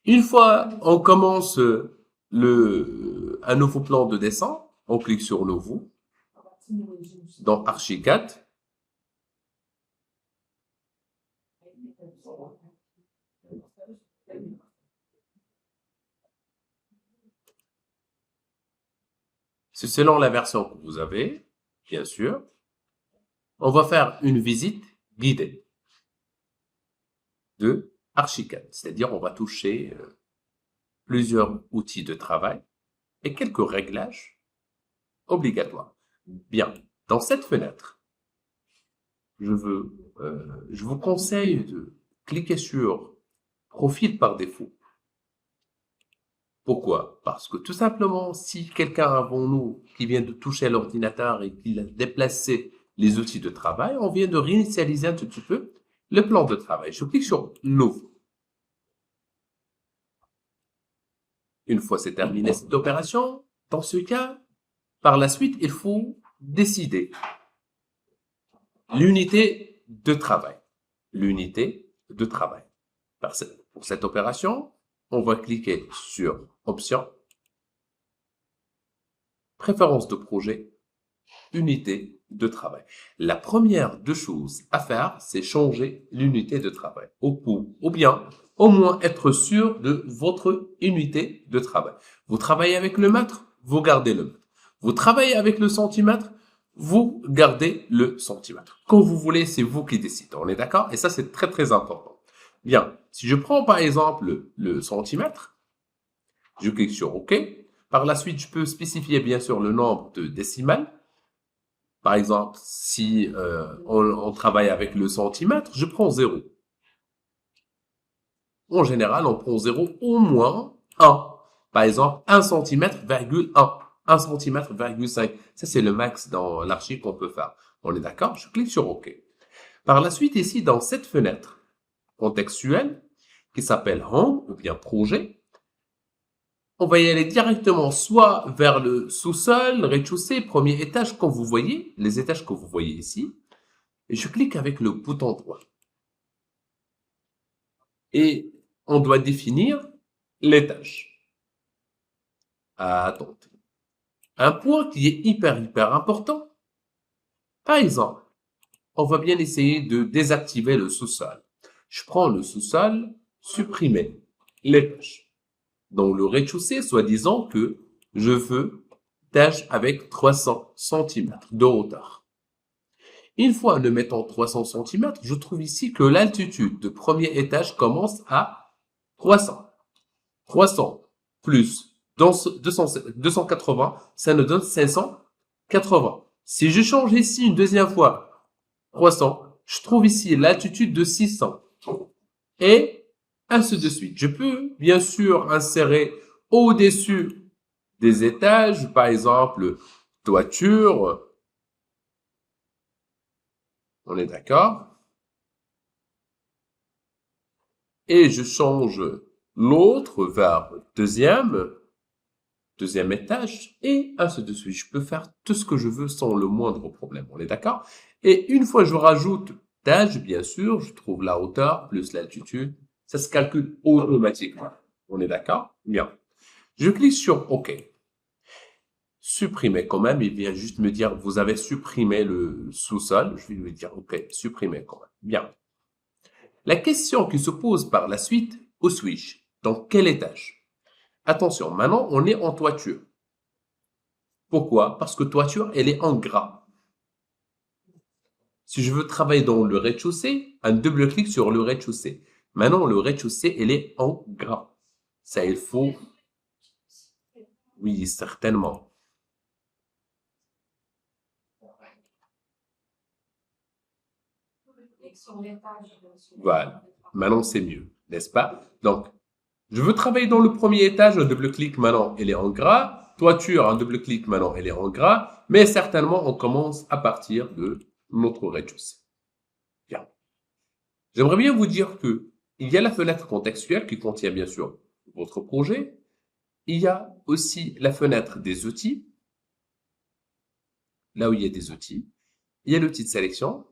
Une fois on commence un nouveau plan de dessin, on clique sur Nouveau dans Archicad. C'est selon la version que vous avez, bien sûr. On va faire une visite guidée de Archicad, c'est-à-dire on va toucher plusieurs outils de travail et quelques réglages obligatoires. Bien, dans cette fenêtre, je vous conseille de cliquer sur Profil par défaut. Pourquoi? Parce que tout simplement, si quelqu'un avant nous qui vient de toucher l'ordinateur et qu'il a déplacé les outils de travail, on vient de réinitialiser un tout petit peu le plan de travail. Je clique sur Nouveau. Une fois c'est terminé cette opération, dans ce cas, par la suite, il faut décider l'unité de travail. L'unité de travail. Pour cette opération, on va cliquer sur Options, Préférences de projet, Unité de travail. La première deux choses à faire, c'est changer l'unité de travail. Ou bien, au moins être sûr de votre unité de travail. Vous travaillez avec le mètre, vous gardez le mètre. Vous travaillez avec le centimètre, vous gardez le centimètre. Quand vous voulez, c'est vous qui décidez. On est d'accord? Et ça, c'est très, très important. Bien. Si je prends par exemple le centimètre, je clique sur OK. Par la suite, je peux spécifier bien sûr le nombre de décimales. Par exemple, si on travaille avec le centimètre, je prends 0. En général, on prend 0 au moins 1. Par exemple, 1 centimètre, virgule 1. 1 centimètre, virgule 5. Ça, c'est le max dans l'archive qu'on peut faire. On est d'accord? Je clique sur OK. Par la suite, ici, dans cette fenêtre contextuelle, qui s'appelle Home, ou bien Projet, on va y aller directement soit vers le sous-sol, rez-de-chaussée, premier étage, comme vous voyez, les étages que vous voyez ici. Et je clique avec le bouton droit. Et on doit définir l'étage. Attendez. Un point qui est hyper important. Par exemple, on va bien essayer de désactiver le sous-sol. Je prends le sous-sol, supprimer l'étage. Dans le rez-de-chaussée, soi-disant que je veux étage avec 300 cm de hauteur. Une fois ne mettant 300 cm, je trouve ici que l'altitude de premier étage commence à 300. 300 plus 280, ça nous donne 580. Si je change ici une deuxième fois 300, je trouve ici l'altitude de 600. Et ainsi de suite. Je peux bien sûr insérer au-dessus des étages, par exemple, toiture. On est d'accord? Et je change l'autre vers deuxième étage, et ainsi de suite. Je peux faire tout ce que je veux sans le moindre problème. On est d'accord? Et une fois je rajoute étage, bien sûr, je trouve la hauteur plus l'altitude. Ça se calcule automatiquement. On est d'accord? Bien. Je clique sur OK. Supprimer quand même. Il vient juste me dire, vous avez supprimé le sous-sol. Je vais lui dire, OK, supprimer quand même. Bien. La question qui se pose par la suite, où suis-je? Dans quel étage? Attention, maintenant, on est en toiture. Pourquoi? Parce que toiture, elle est en gras. Si je veux travailler dans le rez-de-chaussée, un double clic sur le rez-de-chaussée. Maintenant, le rez-de-chaussée, elle est en gras. Ça, il faut... Oui, certainement. Voilà. Maintenant, c'est mieux, n'est-ce pas? Donc, je veux travailler dans le premier étage, un double clic, maintenant, elle est en gras. Toiture, un double clic, maintenant, elle est en gras. Mais certainement, on commence à partir de notre rez-de-chaussée. Bien. J'aimerais bien vous dire que il y a la fenêtre contextuelle qui contient bien sûr votre projet. Il y a aussi la fenêtre des outils, là où il y a des outils. Il y a l'outil de sélection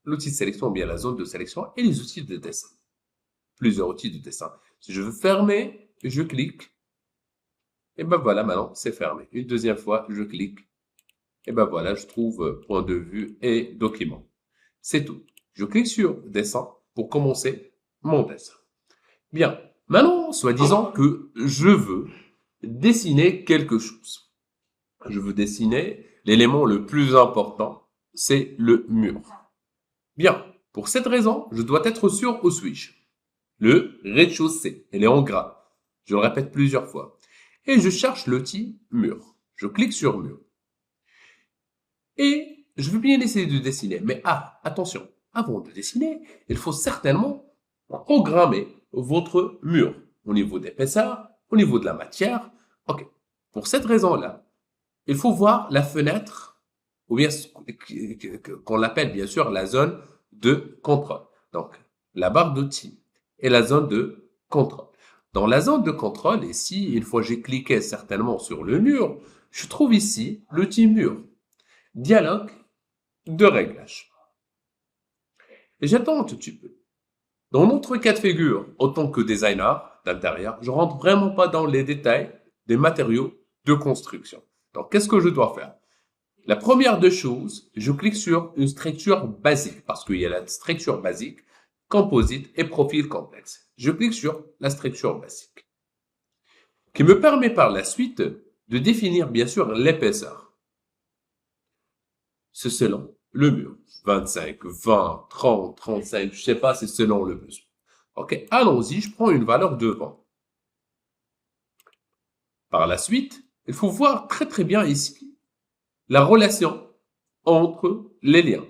ou bien la zone de sélection et les outils de dessin. Plusieurs outils de dessin. Si je veux fermer, je clique. Et ben voilà, maintenant, c'est fermé. Une deuxième fois, je clique. Et ben voilà, je trouve point de vue et document. C'est tout. Je clique sur dessin pour commencer mon dessin. Bien. Maintenant, soi-disant que je veux dessiner quelque chose. Je veux dessiner l'élément le plus important, c'est le mur. Bien. Pour cette raison, je dois être sûr où suis-je. Le rez-de-chaussée. Elle est en gras. Je le répète plusieurs fois. Et je cherche l'outil mur. Je clique sur mur. Et je veux bien essayer de dessiner. Mais attention, avant de dessiner, il faut certainement programmer votre mur au niveau d'épaisseur, au niveau de la matière. OK. Pour cette raison-là, il faut voir la fenêtre, ou bien qu'on l'appelle bien sûr la zone de contrôle. Donc, la barre d'outils et la zone de contrôle. Dans la zone de contrôle, ici, une fois j'ai cliqué certainement sur le mur, je trouve ici l'outil mur. Dialogue de réglage. Et j'attends un tout petit peu. Dans notre cas de figure, autant que designer d'intérieur, je rentre vraiment pas dans les détails des matériaux de construction. Donc, qu'est-ce que je dois faire? La première des choses, je clique sur une structure basique parce qu'il y a la structure basique, composite et profil complexe. Je clique sur la structure basique qui me permet par la suite de définir bien sûr l'épaisseur. C'est selon le mur. 25, 20, 30, 35, je sais pas, c'est selon le besoin. OK, allons-y, je prends une valeur de 20. Par la suite, il faut voir très très bien ici la relation entre les liens.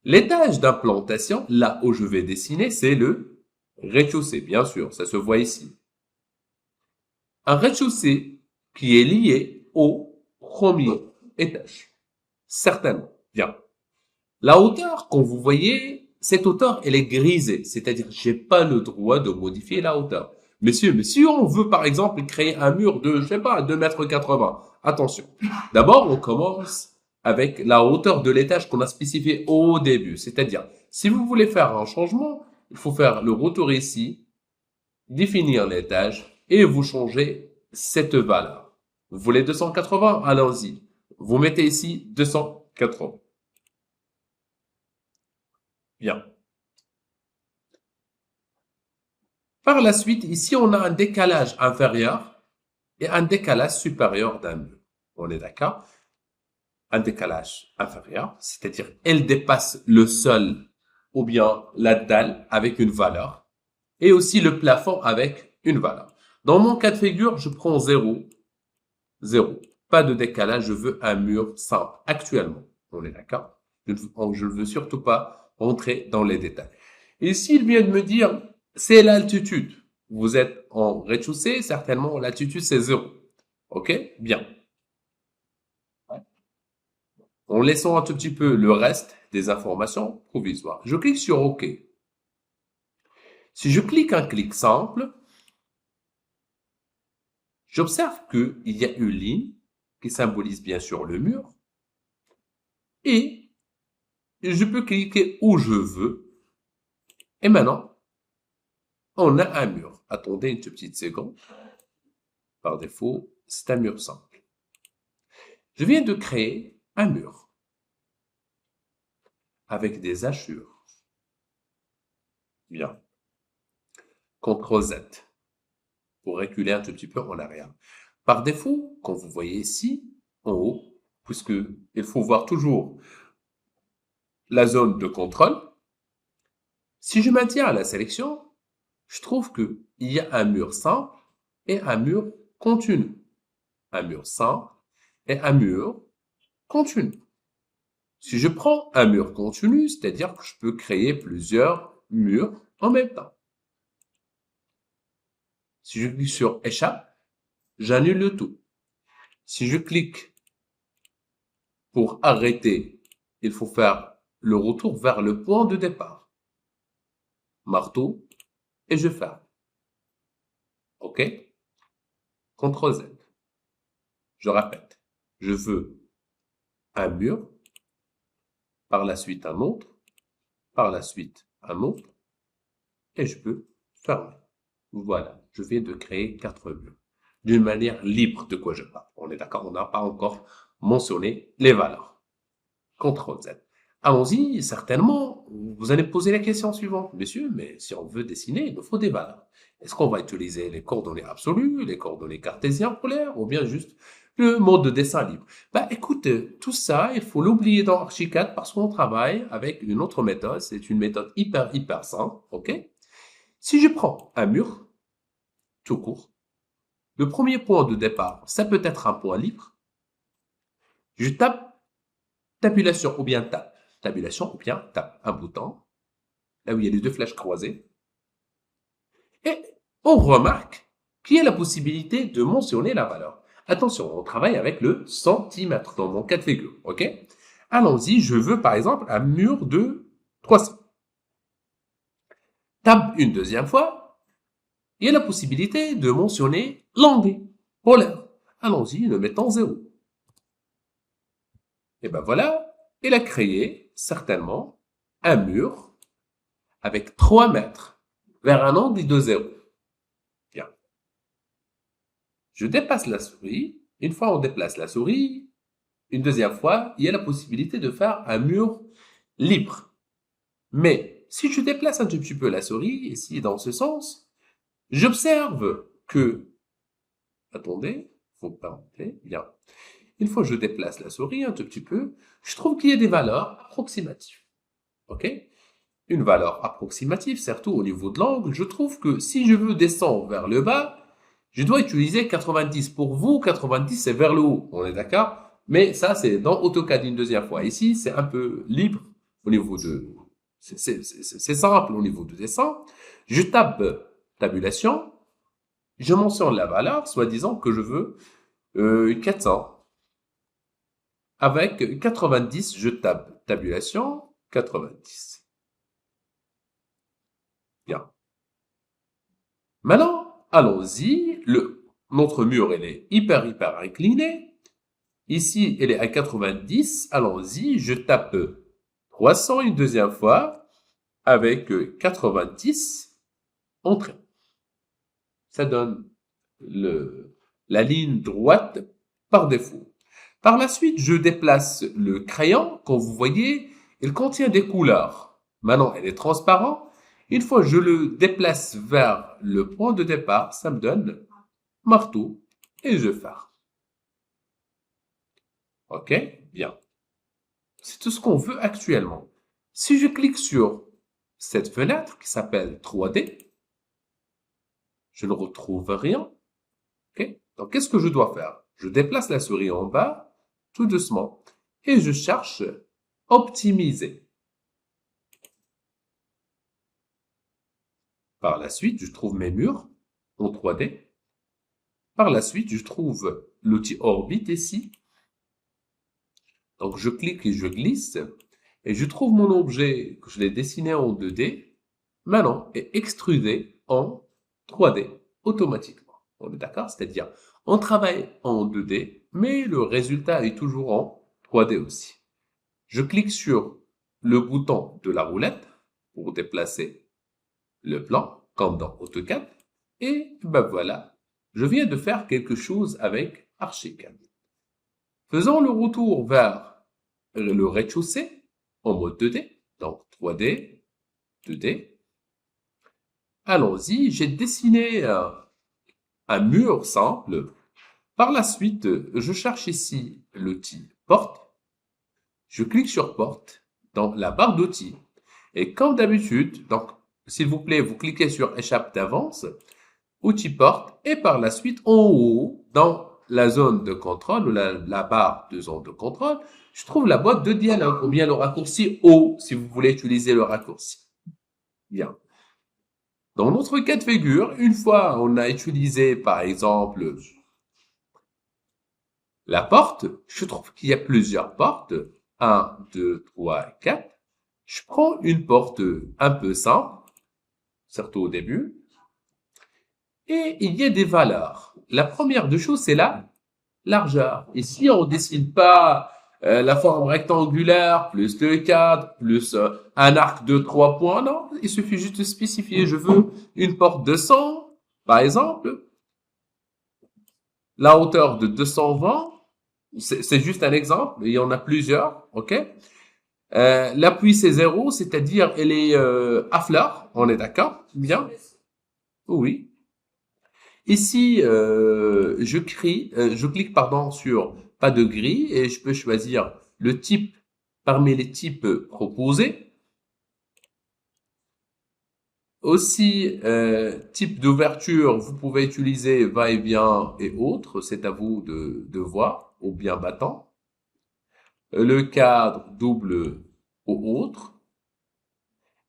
L'étage d'implantation, là où je vais dessiner, c'est le rez-de-chaussée, bien sûr, ça se voit ici. Un rez-de-chaussée qui est lié au premier étage. Certainement. Bien. La hauteur, quand vous voyez, cette hauteur, elle est grisée. C'est-à-dire, j'ai pas le droit de modifier la hauteur. Messieurs, mais si on veut, par exemple, créer un mur de, je sais pas, 2,80 m, attention. D'abord, on commence avec la hauteur de l'étage qu'on a spécifié au début. C'est-à-dire, si vous voulez faire un changement, il faut faire le retour ici, définir l'étage, et vous changez cette valeur. Vous voulez 280? Allons-y. Vous mettez ici 280. Bien. Par la suite, ici, on a un décalage inférieur et un décalage supérieur d'un mur. On est d'accord? Un décalage inférieur, c'est-à-dire elle dépasse le sol ou bien la dalle avec une valeur et aussi le plafond avec une valeur. Dans mon cas de figure, je prends 0, 0. Pas de décalage, je veux un mur simple actuellement. On est d'accord? Je ne veux surtout pas rentrer dans les détails. Et s'il vient de me dire, c'est l'altitude. Vous êtes en rez-de-chaussée, certainement l'altitude c'est 0. OK? Bien. En laissant un tout petit peu le reste des informations provisoires. Je clique sur OK. Si je clique un clic simple, j'observe qu'il y a une ligne qui symbolise bien sûr le mur et je peux cliquer où je veux. Et maintenant, on a un mur. Attendez une petite seconde. Par défaut, c'est un mur simple. Je viens de créer un mur avec des hachures. Bien. CTRL Z pour reculer un tout petit peu en arrière. Par défaut, comme vous voyez ici, en haut, puisque il faut voir toujours la zone de contrôle, si je maintiens la sélection, je trouve qu'il y a un mur simple et un mur continu. Un mur simple et un mur continu. Si je prends un mur continu, c'est-à-dire que je peux créer plusieurs murs en même temps. Si je clique sur échappe, j'annule le tout. Si je clique pour arrêter, il faut faire le retour vers le point de départ. Marteau et je ferme. OK? CTRL Z. Je répète. Je veux un mur, par la suite un autre, par la suite un autre, et je peux fermer. Voilà, je viens de créer 4 murs. D'une manière libre de quoi je parle. On est d'accord, on n'a pas encore mentionné les valeurs. CTRL Z. Allons-y, certainement, vous allez me poser la question suivante. Monsieur, mais si on veut dessiner, il nous faut des valeurs. Est-ce qu'on va utiliser les coordonnées absolues, les coordonnées cartésiennes polaires, ou bien juste le mode de dessin libre? Bah, écoute, tout ça, il faut l'oublier dans Archicad parce qu'on travaille avec une autre méthode. C'est une méthode hyper simple, ok? Si je prends un mur, tout court, le premier point de départ, ça peut être un point libre. Je tape tabulation ou bien tape. Tabulation ou bien tape un bouton, là où il y a les deux flèches croisées. Et on remarque qu'il y a la possibilité de mentionner la valeur. Attention, on travaille avec le centimètre dans mon cas de figure, ok? Allons-y, je veux par exemple un mur de 300. Tape une deuxième fois, il y a la possibilité de mentionner l'angle polaire. Allons-y, le mettons 0. Et ben voilà, il a créé certainement un mur avec 3 mètres vers un angle de 0. Bien. Je dépasse la souris. Une fois on déplace la souris, une deuxième fois, il y a la possibilité de faire un mur libre. Mais si je déplace un tout petit peu la souris, ici dans ce sens, j'observe que... Attendez, faut pas monter. Bien. Une fois que je déplace la souris un tout petit peu, je trouve qu'il y a des valeurs approximatives. OK? Une valeur approximative, surtout au niveau de l'angle, je trouve que si je veux descendre vers le bas, je dois utiliser 90. Pour vous, 90, c'est vers le haut. On est d'accord? Mais ça, c'est dans AutoCAD une deuxième fois. Ici, c'est un peu libre au niveau de... C'est simple au niveau de dessin. Je tape tabulation. Je mentionne la valeur, soi-disant que je veux 400. Avec 90, je tape tabulation 90. Bien. Maintenant, allons-y. Notre mur, il est hyper incliné. Ici, il est à 90. Allons-y, je tape 300 une deuxième fois avec 90. Entrée. Ça donne la ligne droite par défaut. Par la suite, je déplace le crayon. Comme vous voyez, il contient des couleurs. Maintenant, il est transparent. Une fois que je le déplace vers le point de départ, ça me donne marteau et je fare. OK? Bien. C'est tout ce qu'on veut actuellement. Si je clique sur cette fenêtre qui s'appelle 3D, je ne retrouve rien. OK? Donc, qu'est-ce que je dois faire? Je déplace la souris en bas, tout doucement, et je cherche optimiser. Par la suite, je trouve mes murs en 3D. Par la suite, je trouve l'outil orbite ici. Donc, je clique et je glisse, et je trouve mon objet que je l'ai dessiné en 2D, maintenant est extrudé en 3D automatiquement. On est d'accord? C'est-à-dire, on travaille en 2D, mais le résultat est toujours en 3D aussi. Je clique sur le bouton de la roulette pour déplacer le plan, comme dans AutoCAD, et ben voilà, je viens de faire quelque chose avec Archicad. Faisons le retour vers le rez-de-chaussée en mode 2D, donc 3D, 2D. Allons-y, j'ai dessiné un mur simple. Par la suite, je cherche ici l'outil porte. Je clique sur porte dans la barre d'outils. Et comme d'habitude, donc, s'il vous plaît, vous cliquez sur échappe d'avance, outil porte, et par la suite, en haut, dans la zone de contrôle, ou la barre de zone de contrôle, je trouve la boîte de dialogue, ou bien le raccourci O, si vous voulez utiliser le raccourci. Bien. Dans notre cas de figure, une fois on a utilisé, par exemple, la porte, je trouve qu'il y a plusieurs portes. 1, 2, 3, 4. Je prends une porte un peu simple, surtout au début. Et il y a des valeurs. La première des choses, c'est la largeur. Ici, on ne dessine pas la forme rectangulaire, plus le cadre, plus un arc de 3 points. Non, il suffit juste de spécifier. Je veux une porte de 100 Par exemple, la hauteur de 220, c'est juste un exemple, il y en a plusieurs, ok? L'appui c'est 0, c'est-à-dire elle est à fleur, on est d'accord? Bien? Oui. Ici, je clique pardon sur pas de grille et je peux choisir le type parmi les types proposés. Aussi, type d'ouverture, vous pouvez utiliser va-et-vient et autres, c'est à vous de voir, ou bien battant. Le cadre double ou autre.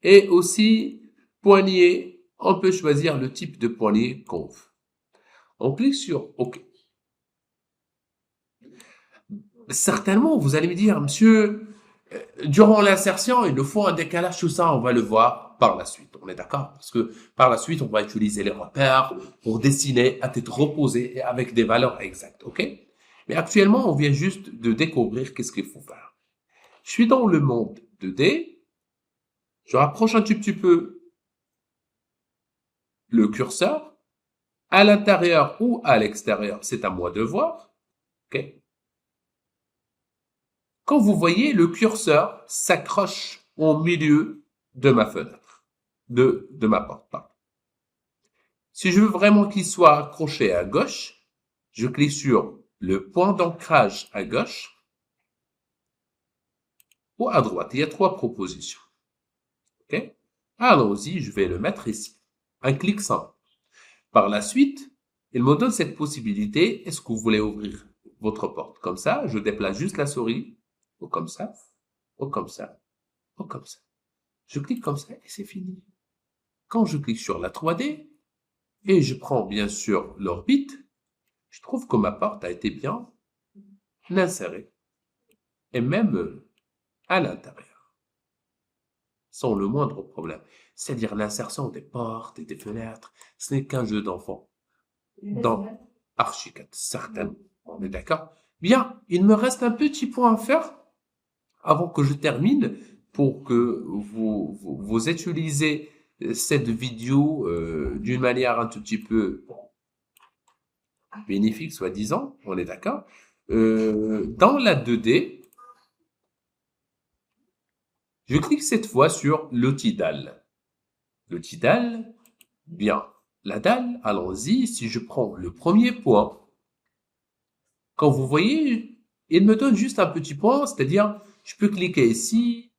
Et aussi, poignée, on peut choisir le type de poignée qu'on veut. On clique sur OK. Certainement, vous allez me dire, monsieur, durant l'insertion, il nous faut un décalage, tout ça, on va le voir par la suite. On est d'accord? Parce que par la suite, on va utiliser les repères pour dessiner à tête reposée et avec des valeurs exactes, ok? Mais actuellement, on vient juste de découvrir qu'est-ce qu'il faut faire. Je suis dans le monde 2D. Je rapproche un tout petit peu le curseur. À l'intérieur ou à l'extérieur, c'est à moi de voir, ok? Quand vous voyez, le curseur s'accroche au milieu de ma fenêtre, de ma porte, pardon. Si je veux vraiment qu'il soit accroché à gauche, je clique sur le point d'ancrage à gauche ou à droite. Il y a 3 propositions. Ok? Allons-y, je vais le mettre ici. Un clic simple. Par la suite, il me donne cette possibilité. Est-ce que vous voulez ouvrir votre porte comme ça? Je déplace juste la souris, ou comme ça, ou comme ça, ou comme ça. Je clique comme ça et c'est fini. Quand je clique sur la 3D et je prends bien sûr l'orbite, je trouve que ma porte a été bien insérée et même à l'intérieur, sans le moindre problème. C'est-à-dire l'insertion des portes et des fenêtres, ce n'est qu'un jeu d'enfant. Dans Archicad, certainement. On est d'accord? Bien, il me reste un petit point à faire avant que je termine pour que vous utilisez cette vidéo d'une manière un tout petit peu bénéfique, soi-disant, on est d'accord. Dans la 2D, je clique cette fois sur l'outil dalle. L'outil dalle, bien. La dalle, allons-y, si je prends le premier point, quand vous voyez, il me donne juste un petit point, c'est-à-dire, je peux cliquer ici,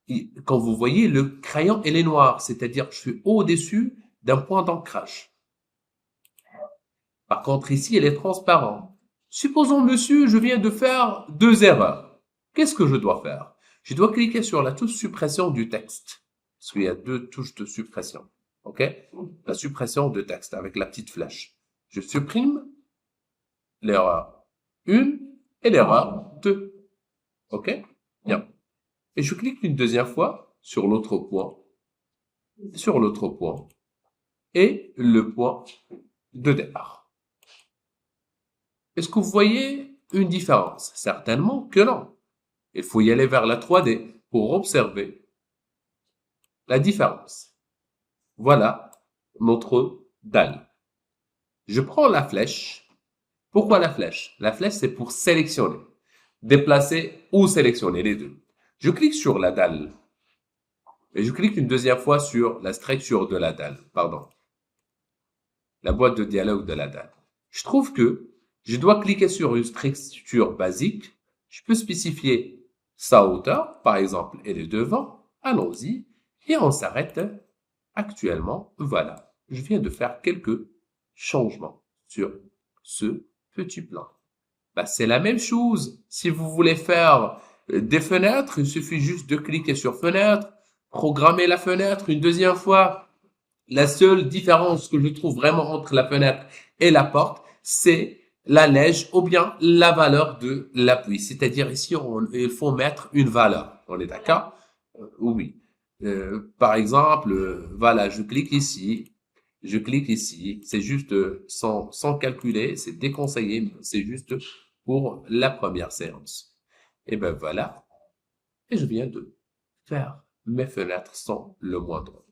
et quand vous voyez, le crayon, il est noir, c'est-à-dire, je suis au-dessus d'un point d'ancrage. Par contre, ici, elle est transparente. Supposons, monsieur, je viens de faire 2 erreurs. Qu'est-ce que je dois faire? Je dois cliquer sur la touche suppression du texte. Parce qu'il y a 2 touches de suppression. OK? La suppression de texte avec la petite flèche. Je supprime l'erreur 1 et l'erreur 2. OK? Bien. Et je clique une deuxième fois sur l'autre point, et le point de départ. Est-ce que vous voyez une différence? Certainement que non. Il faut y aller vers la 3D pour observer la différence. Voilà notre dalle. Je prends la flèche. Pourquoi la flèche? La flèche, c'est pour sélectionner, déplacer ou sélectionner les deux. Je clique sur la dalle et je clique une deuxième fois sur la structure de la dalle, pardon, la boîte de dialogue de la dalle. Je trouve que je dois cliquer sur une structure basique. Je peux spécifier sa hauteur, par exemple, elle est devant. Allons-y et on s'arrête actuellement. Voilà, je viens de faire quelques changements sur ce petit plan. Bah, c'est la même chose. Si vous voulez faire des fenêtres, il suffit juste de cliquer sur fenêtre, programmer la fenêtre une deuxième fois. La seule différence que je trouve vraiment entre la fenêtre et la porte, c'est la neige ou bien la valeur de l'appui. C'est-à-dire ici, il faut mettre une valeur. On est d'accord? Oui. Par exemple, voilà, je clique ici. C'est juste sans calculer, c'est déconseillé, mais c'est juste pour la première séance. Et ben voilà. Et je viens de faire mes fenêtres sans le moindre